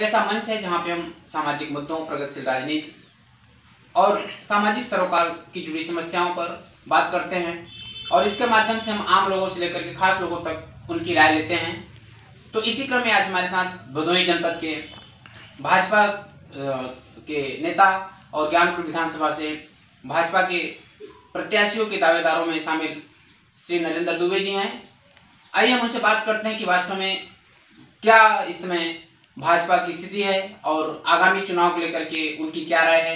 एक ऐसा मंच है जहां पे हम सामाजिक मुद्दों, प्रगतिशील राजनीति और सामाजिक सरोकार की जुड़ी समस्याओं पर बात करते हैं और इसके माध्यम से हम आम लोगों से लेकर के खास लोगों तक उनकी राय लेते हैं। तो इसी क्रम में आज हमारे साथ भदोही जनपद के भाजपा के नेता और ज्ञानपुर विधानसभा से भाजपा के प्रत्याशियों के दावेदारों में शामिल श्री नरेंद्र दुबे जी हैं। आइए हम उनसे बात करते हैं कि वास्तव में क्या इस समय भाजपा की स्थिति है और आगामी चुनाव को लेकर के उनकी क्या राय है।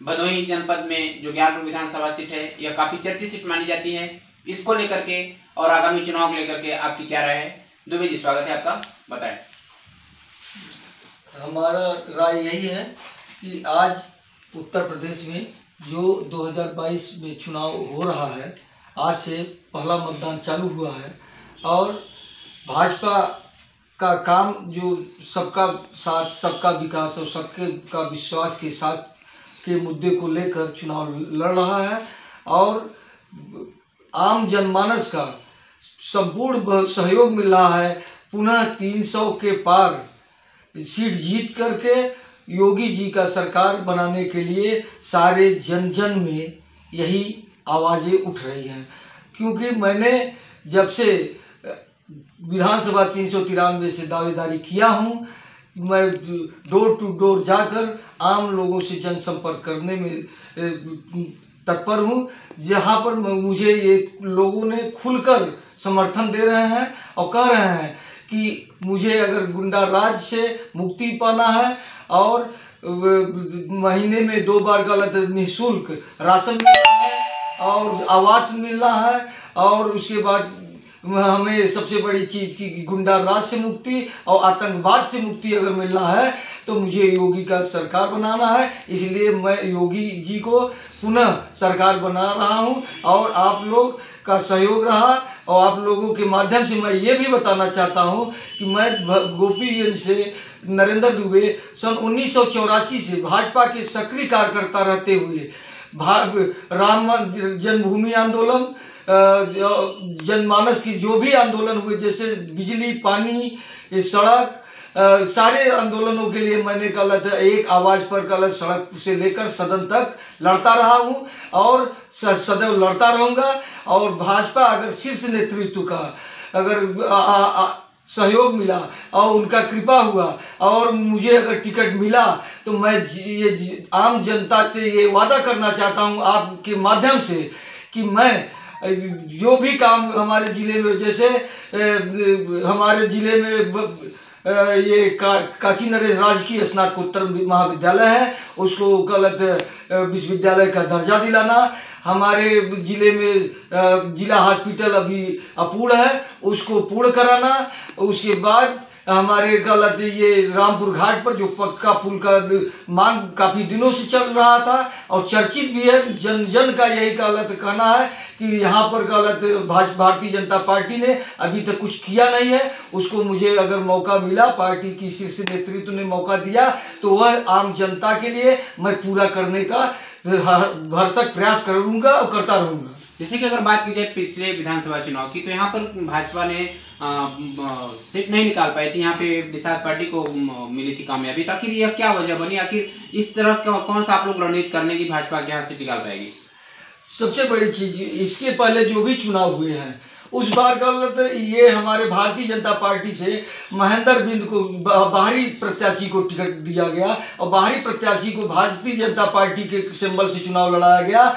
भदोही जनपद में जो ज्ञानपुर विधानसभा सीट है यह काफी चर्चित सीट मानी जाती है, इसको लेकर के और आगामी चुनाव को लेकर के आपकी क्या राय है। दुबे जी स्वागत है आपका, बताएं। हमारा राय यही है कि आज उत्तर प्रदेश में जो 2022 में चुनाव हो रहा है, आज से पहला मतदान चालू हुआ है और भाजपा का काम जो सबका साथ, सबका विकास और सबके का विश्वास के साथ के मुद्दे को लेकर चुनाव लड़ रहा है और आम जनमानस का संपूर्ण सहयोग मिल रहा है। पुनः 300 के पार सीट जीत करके योगी जी का सरकार बनाने के लिए सारे जन जन में यही आवाज़ें उठ रही हैं। क्योंकि मैंने जब से विधानसभा 393 से दावेदारी किया हूँ, मैं डोर टू डोर जाकर आम लोगों से जनसंपर्क करने में तत्पर हूँ, जहाँ पर मुझे ये लोगों ने खुलकर समर्थन दे रहे हैं और कह रहे हैं कि मुझे अगर गुंडा राज से मुक्ति पाना है और महीने में 2 बार गलत निःशुल्क राशन मिल रहा है और आवास मिल रहा है और उसके बाद हमें सबसे बड़ी चीज़ की गुंडा राज से मुक्ति और आतंकवाद से मुक्ति अगर मिल रहा है तो मुझे योगी का सरकार बनाना है। इसलिए मैं योगी जी को पुनः सरकार बना रहा हूं और आप लोग का सहयोग रहा और आप लोगों के माध्यम से मैं ये भी बताना चाहता हूं कि मैं गोपीगंज से नरेंद्र दुबे सन 1984 से भाजपा के सक्रिय कार्यकर्ता रहते हुए राम जन्मभूमि आंदोलन, जनमानस की जो भी आंदोलन हुए जैसे बिजली, पानी, सड़क, सारे आंदोलनों के लिए मैंने गलत एक आवाज़ पर गलत सड़क से लेकर सदन तक लड़ता रहा हूं और सदैव लड़ता रहूंगा। और भाजपा अगर शीर्ष नेतृत्व का अगर सहयोग मिला और उनका कृपा हुआ और मुझे अगर टिकट मिला तो मैं ये आम जनता से ये वादा करना चाहता हूं आपके माध्यम से कि मैं जो भी काम हमारे ज़िले में, जैसे हमारे ज़िले में ये काशी नरेश राजकीय स्नातकोत्तर महाविद्यालय है, उसको गलत विश्वविद्यालय का दर्जा दिलाना, हमारे ज़िले में जिला हॉस्पिटल अभी अपूर्ण है उसको पूर्ण कराना, उसके बाद हमारे गलत ये रामपुर घाट पर जो पक्का पुल का मांग काफ़ी दिनों से चल रहा था और चर्चित भी है, जन जन का यही गलत कहना है कि यहाँ पर गलत भारतीय जनता पार्टी ने अभी तक कुछ किया नहीं है। उसको मुझे अगर मौका मिला, पार्टी की शीर्ष नेतृत्व ने मौका दिया तो वह आम जनता के लिए मैं पूरा करने का भरसक प्रयास करूँगा और करता रहूँगा। जैसे कि अगर बात की जाए पिछले विधानसभा चुनाव की, तो यहाँ पर भाजपा ने सीट नहीं निकाल पाई थी, यहाँ पे निषाद पार्टी को मिली थी कामयाबी। तो आखिर यह क्या वजह बनी, आखिर इस तरह कौन सा आप लोग रणनीति करने की भाजपा के यहाँ से निकाल पाएगी। सबसे बड़ी चीज, इसके पहले जो भी चुनाव हुए हैं उस बार गलत ये हमारे भारतीय जनता पार्टी से महेंद्र बिंद को बाहरी प्रत्याशी को टिकट दिया गया और बाहरी प्रत्याशी को भारतीय जनता पार्टी के सिंबल से चुनाव लड़ाया गया।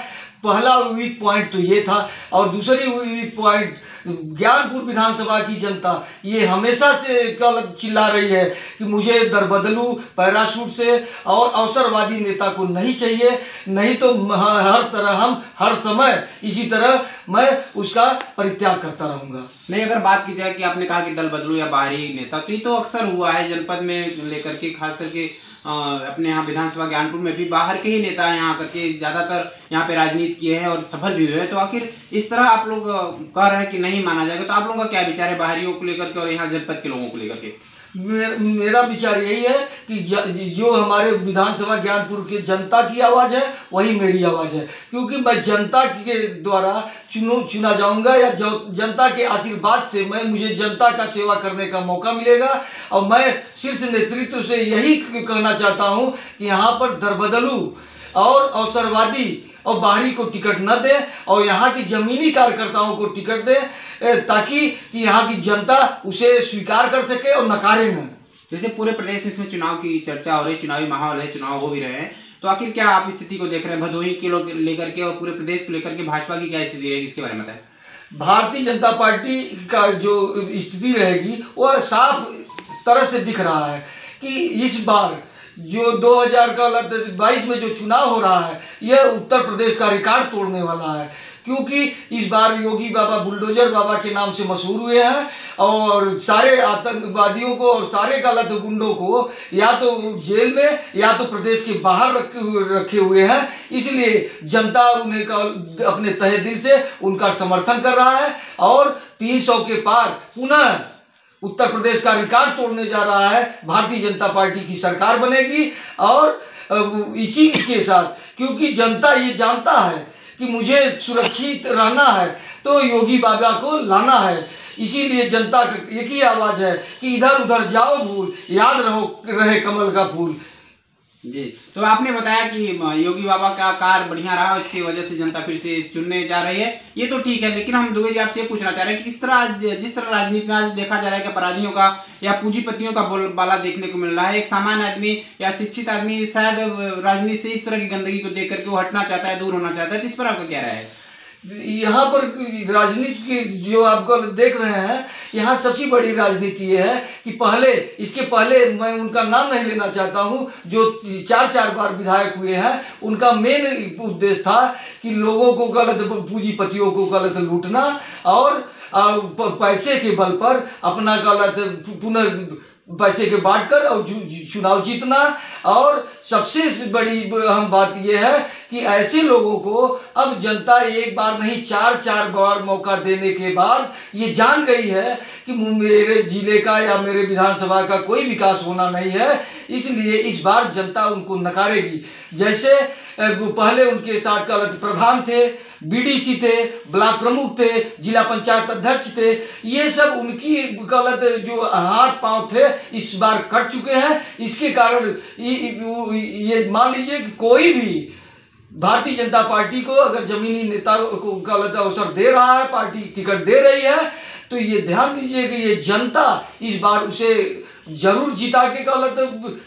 पहला वीक पॉइंट तो ये था और दूसरी वीक पॉइंट ज्ञानपुर विधानसभा की जनता ये हमेशा से गलत चिल्ला रही है कि मुझे दरबदलू पैराशूट से और अवसरवादी नेता को नहीं चाहिए, नहीं तो हर तरह हम हर समय इसी तरह मैं उसका परित्याग करता रहूँगा। नहीं, अगर बात की जाए कि आपने कहा कि दल बदलू या बाहरी नेता, तो ये तो अक्सर हुआ है जनपद में लेकर के, खास करके अपने यहाँ विधानसभा ज्ञानपुर में भी बाहर के ही नेता यहाँ करके ज़्यादातर यहाँ पे राजनीति किए हैं और सफल भी हुए हैं। तो आखिर इस तरह आप लोग कह रहे हैं कि नहीं माना जाएगा, तो आप लोगों का क्या विचार है बाहरियों को लेकर के और यहाँ जनपद के लोगों को लेकर के। मेरा विचार यही है कि जो हमारे विधानसभा ज्ञानपुर के जनता की आवाज़ है वही मेरी आवाज़ है, क्योंकि मैं जनता के द्वारा चुना जाऊंगा या जनता के आशीर्वाद से मुझे जनता का सेवा करने का मौका मिलेगा। और मैं शीर्ष नेतृत्व से यही कहना चाहता हूं कि यहाँ पर दरबदलू और अवसरवादी और बाहरी को टिकट न दे और यहाँ की जमीनी कार्यकर्ताओं को टिकट दे, ताकि कि यहाँ की जनता उसे स्वीकार कर सके और नकारे न। जैसे पूरे प्रदेश में इसमें चुनाव की चर्चा हो रही, चुनावी माहौल है, चुनाव हो भी रहे हैं, तो आखिर क्या आप स्थिति को देख रहे हैं भदोही के लोग लेकर के और पूरे प्रदेश को लेकर के भाजपा की क्या स्थिति रहेगी, इसके बारे में बताएं। भारतीय जनता पार्टी का जो स्थिति रहेगी वह साफ तरह से दिख रहा है कि इस बार जो 2022 में जो चुनाव हो रहा है यह उत्तर प्रदेश का रिकॉर्ड तोड़ने वाला है, क्योंकि इस बार योगी बाबा बुलडोजर बाबा के नाम से मशहूर हुए हैं और सारे आतंकवादियों को और सारे गलत गुंडों को या तो जेल में या तो प्रदेश के बाहर रखे हुए हैं। इसलिए जनता उन्हें अपने तहे दिल से उनका समर्थन कर रहा है और 300 के पार पुनः उत्तर प्रदेश का रिकॉर्ड तोड़ने जा रहा है। भारतीय जनता पार्टी की सरकार बनेगी और इसी के साथ, क्योंकि जनता ये जानता है कि मुझे सुरक्षित रहना है तो योगी बाबा को लाना है, इसीलिए जनता का एक ही आवाज है कि इधर उधर जाओ भूल, याद रहे कमल का फूल। जी, तो आपने बताया कि योगी बाबा का कार्य बढ़िया रहा, उसकी वजह से जनता फिर से चुनने जा रही है, ये तो ठीक है, लेकिन हम दुबे जी आपसे ये पूछना चाह रहे हैं कि जिस तरह राजनीति में आज देखा जा रहा है कि अपराधियों का या पूंजीपतियों का बोलबाला देखने को मिल रहा है, एक सामान्य आदमी या शिक्षित आदमी शायद राजनीति से इस तरह की गंदगी को देख करके वो हटना चाहता है, दूर होना चाहता है, तो इस पर आपका क्या राय है? यहाँ पर राजनीति की जो आपको देख रहे हैं, यहाँ सबसे बड़ी राजनीति ये है कि इसके पहले मैं उनका नाम नहीं लेना चाहता हूँ, जो 4 बार विधायक हुए हैं, उनका मेन उद्देश्य था कि लोगों को गलत पूंजीपतियों को गलत लूटना और पैसे के बल पर अपना गलत पुनः पैसे के बांटकर और चुनाव जीतना। और सबसे बड़ी अहम बात यह है कि ऐसे लोगों को अब जनता एक बार नहीं 4 बार मौका देने के बाद ये जान गई है कि मेरे जिले का या मेरे विधानसभा का कोई विकास होना नहीं है, इसलिए इस बार जनता उनको नकारेगी। जैसे पहले उनके साथ गलत प्रधान थे, बीडीसी थे, ब्लॉक प्रमुख थे, जिला पंचायत अध्यक्ष थे, ये सब उनकी गलत जो हाथ पांव थे इस बार कट चुके हैं। इसके कारण ये मान लीजिए कि कोई भी भारतीय जनता पार्टी को अगर जमीनी नेता को गलत अवसर दे रहा है, पार्टी टिकट दे रही है, तो ये ध्यान दीजिए कि ये जनता इस बार उसे जरूर जिता के गलत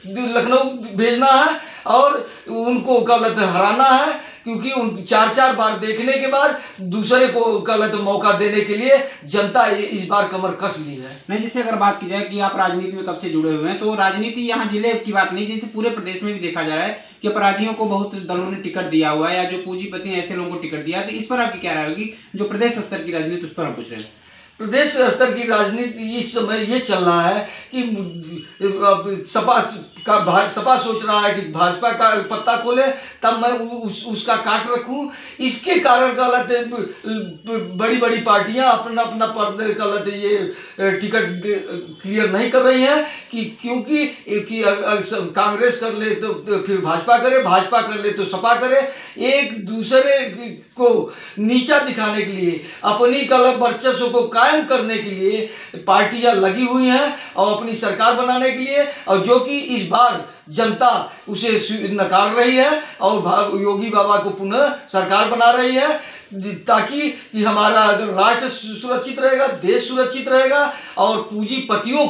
लखनऊ भेजना है और उनको गलत हराना है, क्योंकि उन 4 बार देखने के बाद दूसरे को गलत मौका देने के लिए जनता इस बार कमर कस ली है। नहीं, जैसे अगर बात की जाए कि आप राजनीति में कब से जुड़े हुए हैं, तो राजनीति यहाँ जिले की बात नहीं, जैसे पूरे प्रदेश में भी देखा जा रहा है कि अपराधियों को बहुत दलों ने टिकट दिया हुआ है या जो पूंजीपति ऐसे लोगों को टिकट दिया, तो इस पर आपकी क्या राय होगी? जो प्रदेश स्तर की राजनीति उस पर हम पूछ रहे हैं। प्रदेश स्तर की राजनीति इस समय ये चल रहा है कि सपा सोच रहा है कि भाजपा का पत्ता खोले तब मैं उसका काट रखूं। इसके कारण गलत बड़ी बड़ी पार्टियां अपना पद गलत ये टिकट क्लियर नहीं कर रही हैं क्योंकि कांग्रेस कर ले तो फिर भाजपा करे, भाजपा कर ले तो सपा करे। एक दूसरे को नीचा दिखाने के लिए, अपनी गलत वर्चस्व को कायम करने के लिए पार्टियां लगी हुई हैं और अपनी सरकार बनाने के लिए, और जो कि इस बार जनता उसे नकार रही है और योगी बाबा को पुनः सरकार बना रही है, ताकि कि हमारा अगर राष्ट्र सुरक्षित रहेगा, देश सुरक्षित रहेगा और पूंजीपतियों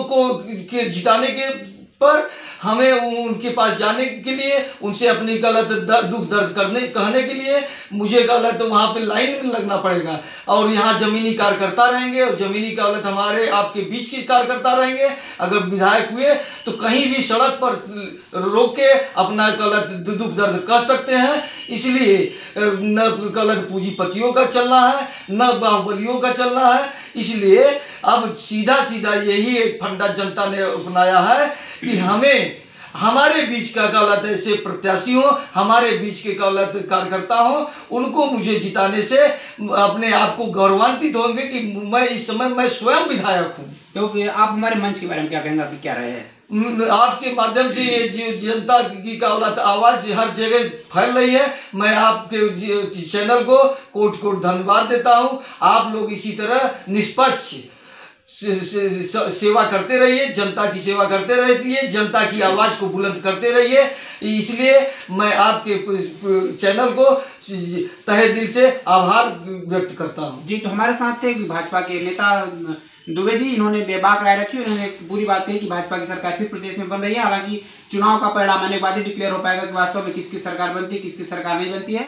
को के जिताने के पर हमें उनके पास जाने के लिए, उनसे अपनी गलत दुख दर्द कहने के लिए मुझे गलत वहाँ पे लाइन में लगना पड़ेगा और यहाँ जमीनी कार्यकर्ता रहेंगे और जमीनी गलत हमारे आपके बीच के कार्यकर्ता रहेंगे। अगर विधायक हुए तो कहीं भी सड़क पर रोक के अपना गलत दुख दर्द कह सकते हैं। इसलिए न गलत पूंजीपतियों का चलना है, न बाहुबलियों का चलना है। इसलिए अब सीधा यही एक फंडा जनता ने अपनाया है कि हमें हमारे बीच का गलत ऐसे प्रत्याशी हो, हमारे बीच के गलत कार्यकर्ता हो, उनको मुझे जिताने से अपने आप को गौरवान्वित होंगे कि मैं इस समय मैं स्वयं विधायक हूँ। तो आप हमारे मंच के बारे में क्या कहेंगे, आपकी क्या राय है? आपके माध्यम से ये जनता की आवाज हर जगह फैल रही है। मैं आपके चैनल को कोट कोट धन्यवाद देता हूँ। आप लोग इसी तरह निष्पक्ष सेवा करते रहिए, जनता की सेवा करते रहिए, जनता की आवाज को बुलंद करते रहिए। इसलिए मैं आपके चैनल को तहे दिल से आभार व्यक्त करता हूँ। जी, तो हमारे साथ थे भाजपा के नेता दुबे जी। इन्होंने बेबाक राय रखी, उन्होंने एक बुरी बात कही कि भाजपा की सरकार फिर प्रदेश में बन रही है। हालांकि चुनाव का परिणाम आने के बाद ही डिक्लेयर हो पाएगा कि वास्तव में किसकी सरकार बनती है, किसकी सरकार नहीं बनती है।